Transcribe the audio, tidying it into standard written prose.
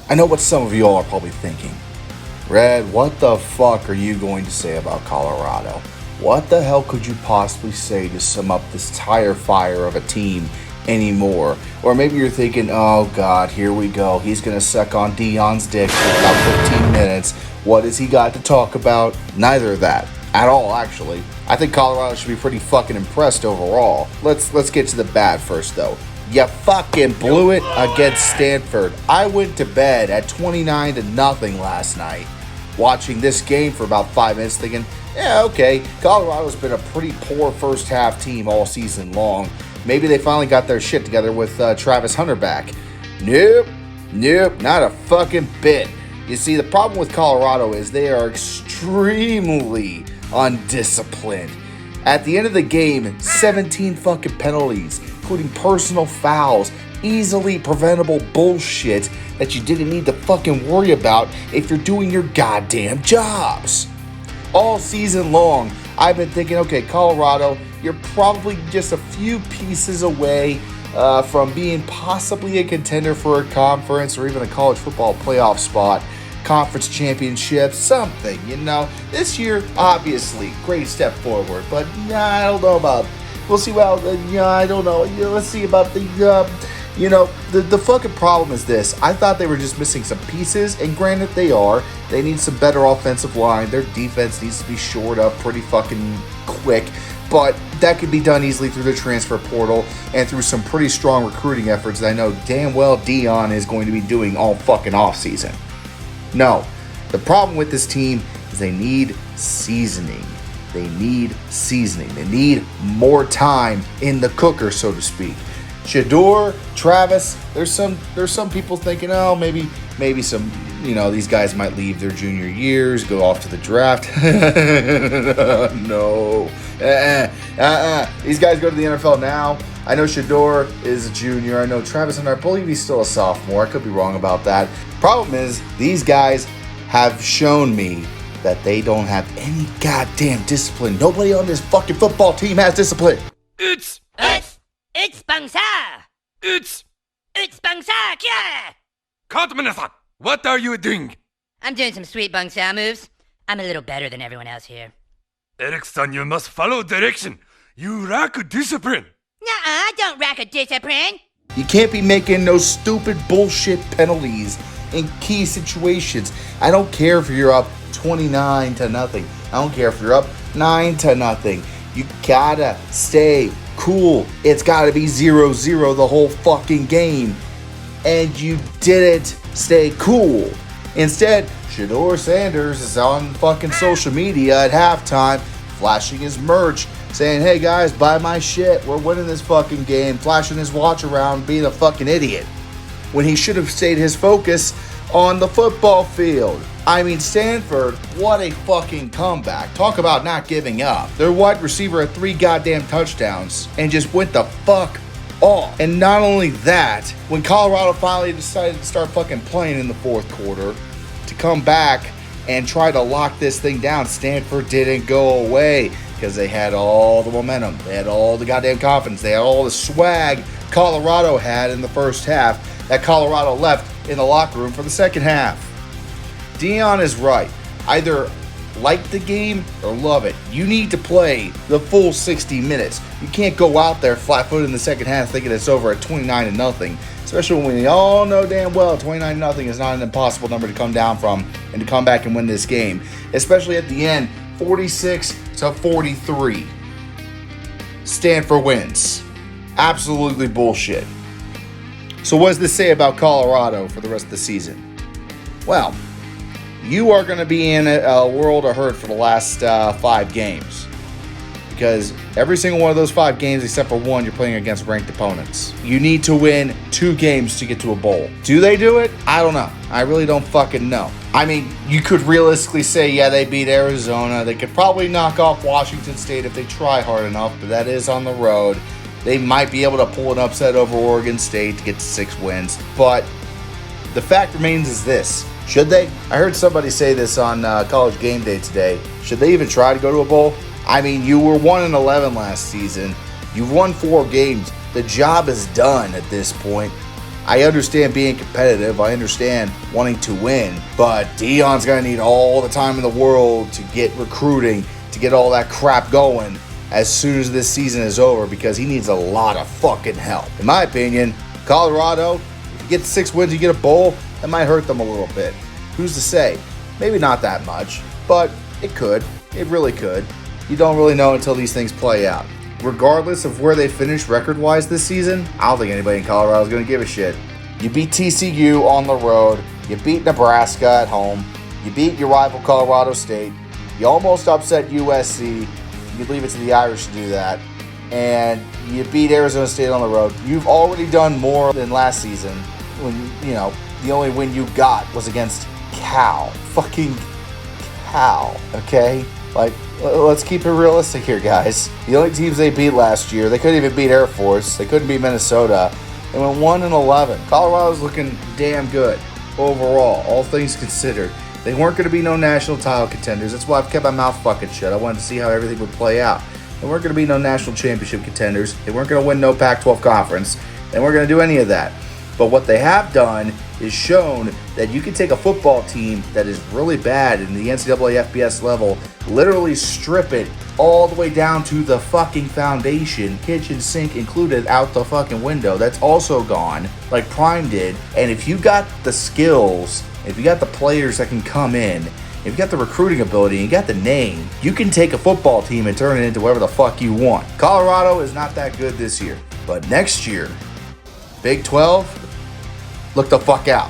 I know what some of you all are probably thinking. Red, what the fuck are you going to say about Colorado? What the hell could you possibly say to sum up this tire fire of a team anymore? Or maybe you're thinking, oh god, here we go. He's going to suck on Deion's dick for about 15 minutes. What has he got to talk about? Neither of that. At all, actually. I think Colorado should be pretty fucking impressed overall. Let's get to the bad first, though. You fucking blew it against Stanford. I went to bed at 29-0 last night, watching this game for about 5 minutes, thinking, yeah, okay, Colorado's been a pretty poor first half team all season long. Maybe they finally got their shit together with Travis Hunter back. Nope, not a fucking bit. You see, the problem with Colorado is they are extremely undisciplined. At the end of the game, 17 fucking penalties, including personal fouls, easily preventable bullshit that you didn't need to fucking worry about if you're doing your goddamn jobs. All season long, I've been thinking, okay, Colorado, you're probably just a few pieces away from being possibly a contender for a conference or even a college football playoff spot, conference championship, something, you know. This year, obviously, great step forward, but I don't know about. We'll see. Well, I don't know. Let's see about the. The fucking problem is this. I thought they were just missing some pieces, and granted, they are. They need some better offensive line. Their defense needs to be shored up pretty fucking quick. But that could be done easily through the transfer portal and through some pretty strong recruiting efforts that I know damn well Deion is going to be doing all fucking offseason. No, the problem with this team is they need seasoning. They need more time in the cooker, so to speak. Shedeur, Travis, there's some people thinking, oh, maybe some, these guys might leave their junior years, go off to the draft. No. These guys go to the NFL now. I know Shedeur is a junior. I know Travis Hunter, I believe he's still a sophomore. I could be wrong about that. Problem is, these guys have shown me that they don't have any goddamn discipline. Nobody on this fucking football team has discipline. It's Bangsa! It's Bangsa! Yeah! Kantmanasan, what are you doing? I'm doing some sweet Bangsa moves. I'm a little better than everyone else here. Erickson, you must follow direction. You lack discipline. Nuh-uh, I don't lack a discipline. You can't be making those stupid bullshit penalties in key situations. I don't care if you're up 29-0. I don't care if you're up 9-0. You gotta stay cool. It's gotta be 0-0 the whole fucking game. And you didn't stay cool. Instead, Shedeur Sanders is on fucking social media at halftime, flashing his merch, saying, hey guys, buy my shit. We're winning this fucking game. Flashing his watch around, being a fucking idiot. When he should have stayed his focus on the football field. I mean, Stanford, what a fucking comeback. Talk about not giving up. Their wide receiver had 3 goddamn touchdowns and just went the fuck off. And not only that, when Colorado finally decided to start fucking playing in the fourth quarter to come back and try to lock this thing down, Stanford didn't go away because they had all the momentum. They had all the goddamn confidence. They had all the swag Colorado had in the first half that Colorado left in the locker room for the second half. Deion is right. Either like the game or love it. You need to play the full 60 minutes. You can't go out there flat-footed in the second half thinking it's over at 29-0. Especially when we all know damn well 29-0 is not an impossible number to come down from and to come back and win this game. Especially at the end, 46-43. Stanford wins. Absolutely bullshit. So what does this say about Colorado for the rest of the season? Well, you are going to be in a world of hurt for the last 5 games. Because every single one of those 5 games, except for one, you're playing against ranked opponents. You need to win 2 games to get to a bowl. Do they do it? I don't know. I really don't fucking know. I mean, you could realistically say, yeah, they beat Arizona. They could probably knock off Washington State if they try hard enough, but that is on the road. They might be able to pull an upset over Oregon State to get to 6 wins. But the fact remains is this. Should they? I heard somebody say this on College Game Day today. Should they even try to go to a bowl? I mean, you were 1-11 last season. You've won 4 games. The job is done at this point. I understand being competitive. I understand wanting to win. But Deion's going to need all the time in the world to get recruiting, to get all that crap going as soon as this season is over, because he needs a lot of fucking help. In my opinion, Colorado, if you get 6 wins, you get a bowl, that might hurt them a little bit. Who's to say? Maybe not that much, but it could. It really could. You don't really know until these things play out. Regardless of where they finish record-wise this season, I don't think anybody in Colorado is going to give a shit. You beat TCU on the road. You beat Nebraska at home. You beat your rival Colorado State. You almost upset USC. You leave it to the Irish to do that. And you beat Arizona State on the road. You've already done more than last season when, the only win you got was against Cal. Fucking Cal, okay? Like, let's keep it realistic here, guys. The only teams they beat last year, they couldn't even beat Air Force. They couldn't beat Minnesota. They went 1-11. Colorado's looking damn good overall, all things considered. They weren't going to be no national title contenders. That's why I've kept my mouth fucking shut. I wanted to see how everything would play out. They weren't going to be no national championship contenders. They weren't going to win no Pac-12 conference. They weren't going to do any of that. But what they have done is shown that you can take a football team that is really bad in the NCAA FBS level, literally strip it all the way down to the fucking foundation, kitchen sink included, out the fucking window. That's also gone, like Prime did. And if you got the skills, if you got the players that can come in, if you got the recruiting ability, and you got the name, you can take a football team and turn it into whatever the fuck you want. Colorado is not that good this year. But next year, Big 12, look the fuck out.